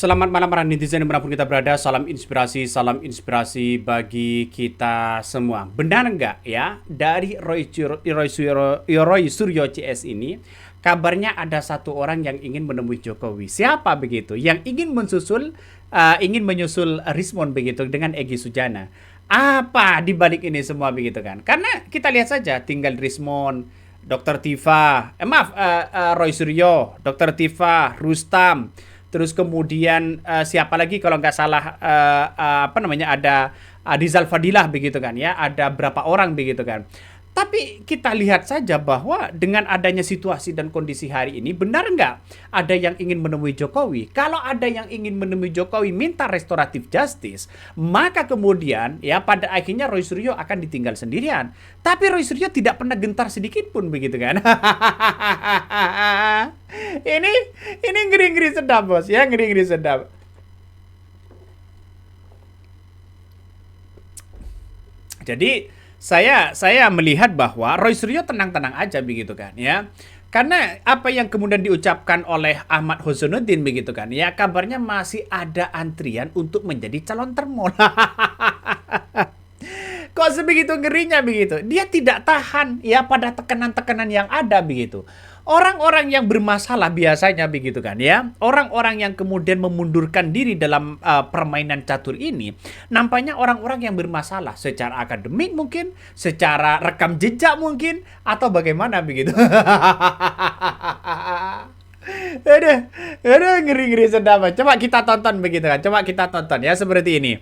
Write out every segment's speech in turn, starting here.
Selamat malam para netizen dimanapun kita berada. Salam inspirasi bagi kita semua. Benar nggak ya dari Roy Suryo CS ini? Kabarnya ada satu orang yang ingin menemui Jokowi. Siapa begitu? Yang ingin menyusul Rismon begitu dengan Egy Sujana. Apa di balik ini semua begitu kan? Karena kita lihat saja tinggal Rismon, Dr. Tifa, Roy Suryo, Dr. Tifa, Rustam. Terus kemudian siapa lagi kalau nggak salah ada Rizal Fadilah begitu kan ya, ada berapa orang begitu kan. Tapi kita lihat saja bahwa dengan adanya situasi dan kondisi hari ini, benar nggak ada yang ingin menemui Jokowi? Kalau ada yang ingin menemui Jokowi minta restoratif justice, maka kemudian ya pada akhirnya Roy Suryo akan ditinggal sendirian. Tapi Roy Suryo tidak pernah gentar sedikit pun begitu kan. ini ngeri-ngeri sedap bos ya, ngeri-ngeri sedap. Jadi saya melihat bahwa Roy Suryo tenang-tenang aja begitu kan ya. Karena apa yang kemudian diucapkan oleh Ahmad Hosonuddin begitu kan ya, kabarnya masih ada antrian untuk menjadi calon termol. Kok sebegitu ngerinya begitu? Dia tidak tahan ya pada tekanan-tekanan yang ada begitu. Orang-orang yang bermasalah biasanya begitu kan ya. Orang-orang yang kemudian memundurkan diri dalam permainan catur ini, nampaknya orang-orang yang bermasalah secara akademik mungkin, secara rekam jejak mungkin, atau bagaimana begitu. Aduh, ngeri-ngeri sedap. Coba kita tonton begitu kan. Coba kita tonton ya seperti ini.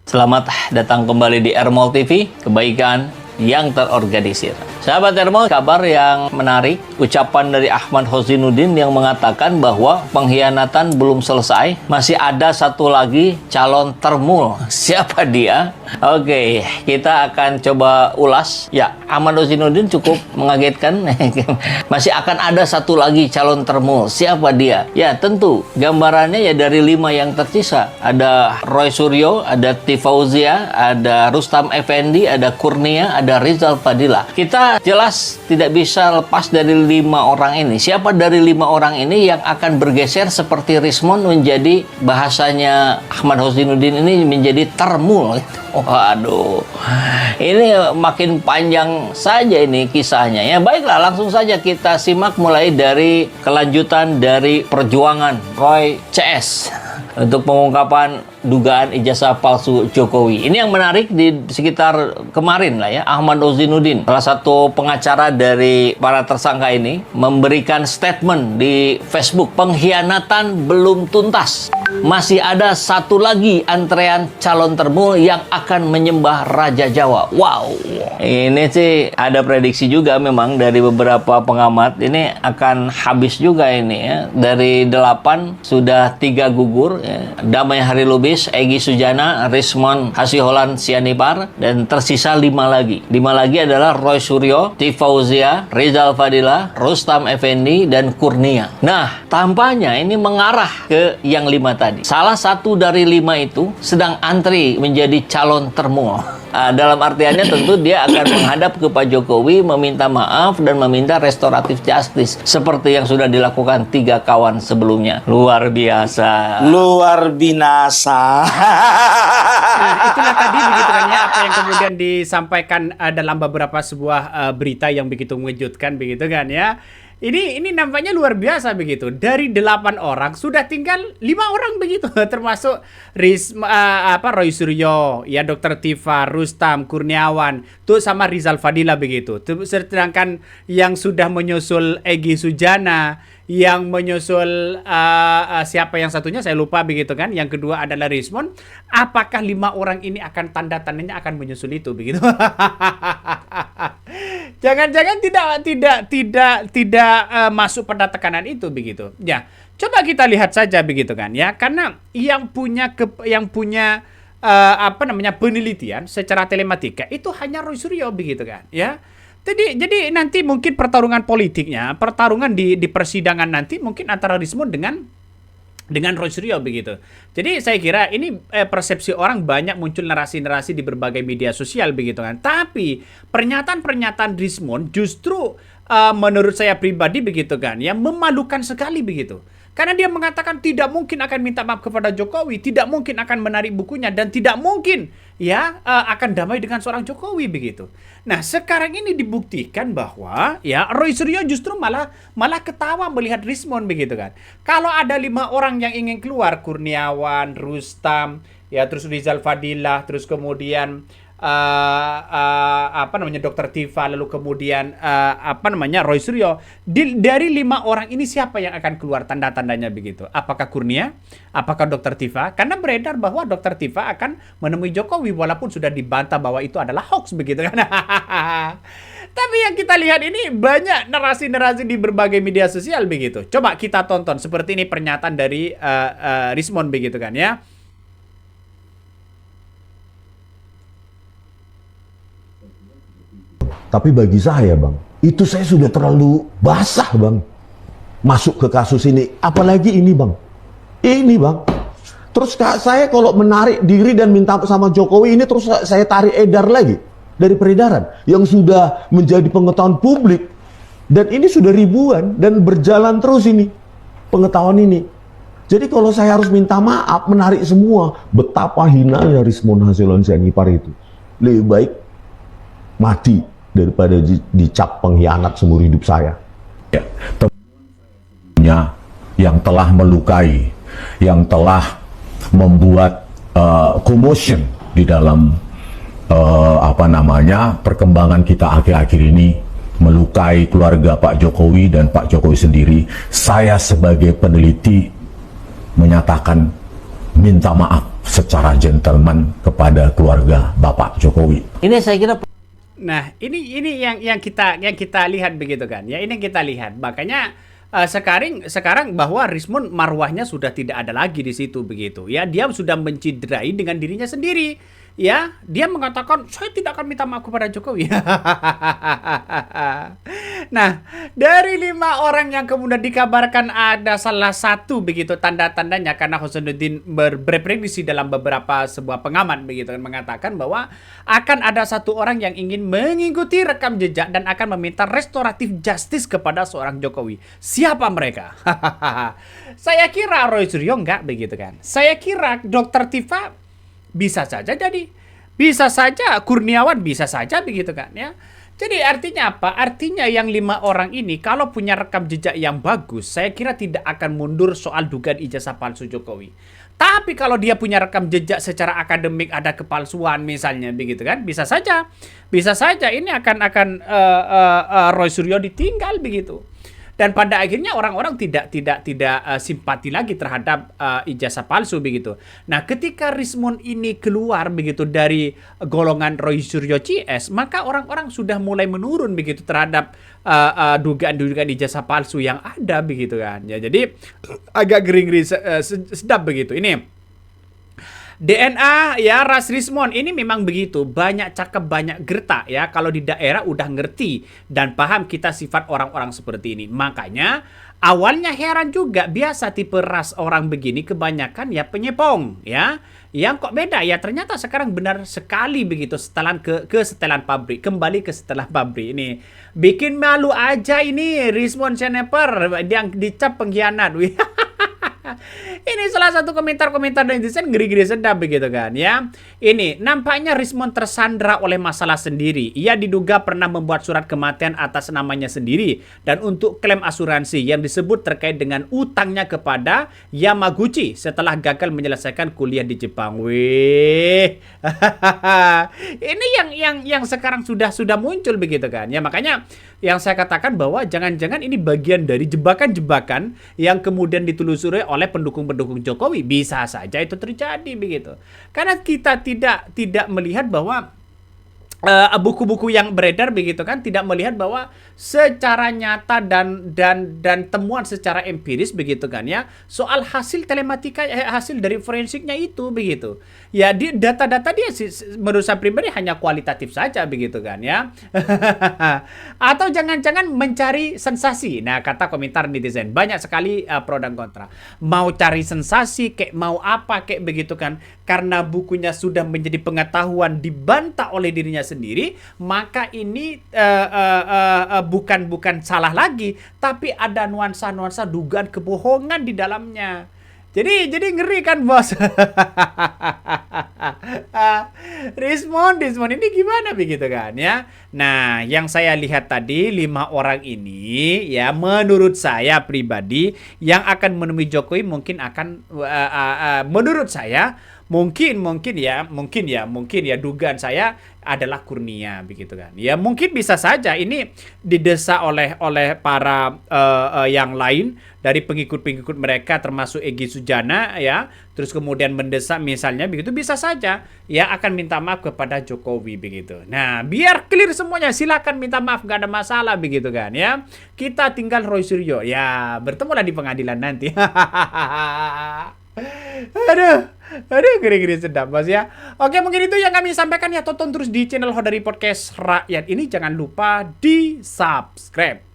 Selamat datang kembali di Ermol TV, kebaikan yang terorganisir. Sahabat Ermol, kabar yang menarik, ucapan dari Ahmad Hozinuddin yang mengatakan bahwa pengkhianatan belum selesai, masih ada satu lagi calon termul. Siapa dia? Oke, kita akan coba ulas. Ya, Ahmad Hozinuddin cukup mengagetkan. Masih akan ada satu lagi calon termul. Siapa dia? Ya, tentu gambarannya ya dari 5 yang tersisa. Ada Roy Suryo, ada Tifauzia, ada Rustam Effendi, ada Kurnia, ada Rizal Fadilah. Kita jelas tidak bisa lepas dari 5 orang ini. Siapa dari 5 orang ini yang akan bergeser seperti Rismon menjadi, bahasanya Ahmad Hozinuddin ini menjadi termul. Waduh, ini makin panjang saja ini kisahnya ya. Baiklah, langsung saja kita simak mulai dari kelanjutan dari perjuangan Roy CS untuk pengungkapan dugaan ijazah palsu Jokowi. Ini yang menarik di sekitar kemarin lah ya, Ahmad Hozinuddin, salah satu pengacara dari para tersangka ini, memberikan statement di Facebook, pengkhianatan belum tuntas. Masih ada satu lagi antrean calon termul yang akan menyembah Raja Jawa. Wow, ini sih ada prediksi juga memang dari beberapa pengamat, ini akan habis juga ini ya. Dari 8 sudah 3 gugur ya. Damai Hari Lubis, Egy Sujana, Rismon Hasiholan Sianipar, dan tersisa 5 lagi. 5 lagi adalah Roy Suryo, Tifauzia, Rizal Fadilah, Rustam Effendi, dan Kurnia. Nah, tampaknya ini mengarah ke yang 5 tadi. Salah satu dari 5 itu sedang antri menjadi calon termul. Dalam artiannya tentu dia akan menghadap ke Pak Jokowi, meminta maaf dan meminta restoratif justice seperti yang sudah dilakukan 3 kawan sebelumnya. Luar biasa. Luar binasa. Nah, itulah tadi begitu kan ya, apa yang kemudian disampaikan dalam beberapa sebuah berita yang begitu mengejutkan begitu kan ya. Ini nampaknya luar biasa begitu. Dari 8 orang sudah tinggal 5 orang begitu, termasuk Roy Suryo, ya Dr. Tifa, Rustam, Kurniawan, tuh sama Rizal Fadilah begitu. Sedangkan yang sudah menyusul Egy Sujana, yang menyusul siapa yang satunya saya lupa begitu kan. Yang kedua adalah Rismon. Apakah 5 orang ini akan tanda-tandanya akan menyusul itu begitu? Jangan-jangan tidak masuk pada tekanan itu begitu. Ya, coba kita lihat saja begitu kan ya. Karena yang punya penelitian secara telematika itu hanya Roy Suryo begitu kan ya. Jadi nanti mungkin pertarungan politiknya, pertarungan di persidangan nanti mungkin antara Rismon dengan Roy Suryo begitu. Jadi saya kira ini persepsi orang banyak muncul narasi-narasi di berbagai media sosial begitu kan. Tapi pernyataan-pernyataan Rismon justru menurut saya pribadi begitu kan ya, memalukan sekali begitu. Karena dia mengatakan tidak mungkin akan minta maaf kepada Jokowi, tidak mungkin akan menarik bukunya, dan tidak mungkin ya akan damai dengan seorang Jokowi begitu. Nah, sekarang ini dibuktikan bahwa ya Roy Suryo justru malah ketawa melihat Rismon begitu kan. Kalau ada 5 orang yang ingin keluar, Kurniawan, Rustam, ya terus Rizal Fadilah, terus kemudian Dr. Tifa, lalu kemudian Roy Suryo. Dari 5 orang ini siapa yang akan keluar, tanda-tandanya begitu? Apakah Kurnia? Apakah Dr. Tifa? Karena beredar bahwa Dr. Tifa akan menemui Jokowi walaupun sudah dibantah bahwa itu adalah hoax begitu kan. Tapi yang kita lihat ini banyak narasi-narasi di berbagai media sosial begitu. Coba kita tonton seperti ini pernyataan dari Rismon begitu kan ya. Tapi bagi saya, Bang, itu saya sudah terlalu basah, Bang, masuk ke kasus ini. Apalagi ini, Bang. Ini, Bang. Terus saya kalau menarik diri dan minta sama Jokowi ini, terus saya tarik edar lagi dari peredaran yang sudah menjadi pengetahuan publik. Dan ini sudah ribuan dan berjalan terus ini pengetahuan ini. Jadi kalau saya harus minta maaf, menarik semua, betapa hinanya Rismon Hasilon Sianipar itu. Lebih baik mati daripada dicap pengkhianat seumur hidup saya. Ya, yang telah melukai, yang telah membuat commotion di dalam perkembangan kita akhir-akhir ini, melukai keluarga Pak Jokowi dan Pak Jokowi sendiri. Saya sebagai peneliti menyatakan minta maaf secara gentleman kepada keluarga Bapak Jokowi. Ini saya kira. Nah, ini yang kita lihat begitu kan. Ya, ini yang kita lihat. Makanya sekarang bahwa Rismon marwahnya sudah tidak ada lagi di situ begitu. Ya, dia sudah menciderai dengan dirinya sendiri. Ya, dia mengatakan saya tidak akan minta maaf kepada Jokowi. Nah, dari 5 orang yang kemudian dikabarkan ada salah satu begitu tanda-tandanya, karena Hasanuddin berprediksi dalam beberapa sebuah pengamat begitu kan, mengatakan bahwa akan ada satu orang yang ingin mengikuti rekam jejak dan akan meminta restoratif justice kepada seorang Jokowi. Siapa mereka? Saya kira Roy Suryo enggak begitu kan. Saya kira Dr. Tifa bisa saja jadi, bisa saja Kurniawan, bisa saja begitu kan ya. Jadi artinya apa? Artinya yang 5 orang ini kalau punya rekam jejak yang bagus, saya kira tidak akan mundur soal dugaan ijazah palsu Jokowi. Tapi kalau dia punya rekam jejak secara akademik ada kepalsuan misalnya begitu kan, bisa saja ini akan Roy Suryo ditinggal begitu. Dan pada akhirnya orang-orang tidak simpati lagi terhadap ijazah palsu begitu. Nah, ketika Rismon ini keluar begitu dari golongan Roy Suryo CS, maka orang-orang sudah mulai menurun begitu terhadap dugaan-dugaan ijazah palsu yang ada begitu kan. Ya, jadi agak ngeri-ngeri sedap begitu. Ini DNA ya Ras Rismon ini memang begitu, banyak cakep banyak gertak ya. Kalau di daerah udah ngerti dan paham kita sifat orang-orang seperti ini. Makanya awalnya heran juga, biasa tipe ras orang begini kebanyakan ya penyepong ya. Yang kok beda ya, ternyata sekarang benar sekali begitu setelan ke setelan pabrik, kembali ke setelan pabrik ini. Bikin malu aja ini Rismon Sianipar yang dicap pengkhianat. Ini salah satu komentar-komentar netizen ngeri-ngeri sedap begitu kan ya. Ini nampaknya Rismon tersandra oleh masalah sendiri. Ia diduga pernah membuat surat kematian atas namanya sendiri dan untuk klaim asuransi yang disebut terkait dengan utangnya kepada Yamaguchi setelah gagal menyelesaikan kuliah di Jepang. Wih. Ini yang sekarang sudah muncul begitu kan ya. Makanya yang saya katakan bahwa jangan-jangan ini bagian dari jebakan-jebakan yang kemudian ditelusuri oleh pendukung-pendukung Jokowi. Bisa saja itu terjadi begitu. Karena kita tidak melihat bahwa buku-buku yang beredar begitu kan, tidak melihat bahwa secara nyata dan temuan secara empiris begitu kan ya, soal hasil telematika hasil dari forensiknya itu begitu ya, di data-data dia menurut saya pribadi hanya kualitatif saja begitu kan ya. Atau jangan-jangan mencari sensasi. Nah, kata komentar netizen banyak sekali pro dan kontra, mau cari sensasi kek mau apa kek begitu kan. karena bukunya sudah menjadi pengetahuan dibantah oleh dirinya sendiri, maka ini bukan salah lagi, tapi ada nuansa-nuansa dugaan kebohongan di dalamnya. Jadi ngeri kan, bos? Rismon ini gimana begitu kan ya? Nah, yang saya lihat tadi 5 orang ini ya, menurut saya pribadi yang akan menemui Jokowi mungkin akan menurut saya mungkin ya dugaan saya adalah Kurnia begitu kan. Ya mungkin bisa saja ini didesa oleh para yang lain dari pengikut-pengikut mereka termasuk Egy Sujana ya, terus kemudian mendesak misalnya begitu, bisa saja ya akan minta maaf kepada Jokowi begitu. Nah, biar clear semuanya, silakan minta maaf, gak ada masalah begitu kan ya. Kita tinggal Roy Suryo ya, bertemulah di pengadilan nanti. Aduh, ngeri-ngeri sedap, bos ya. Oke, mungkin itu yang kami sampaikan ya. Tonton terus di channel Hodari Podcast Rakyat ini. Jangan lupa di subscribe.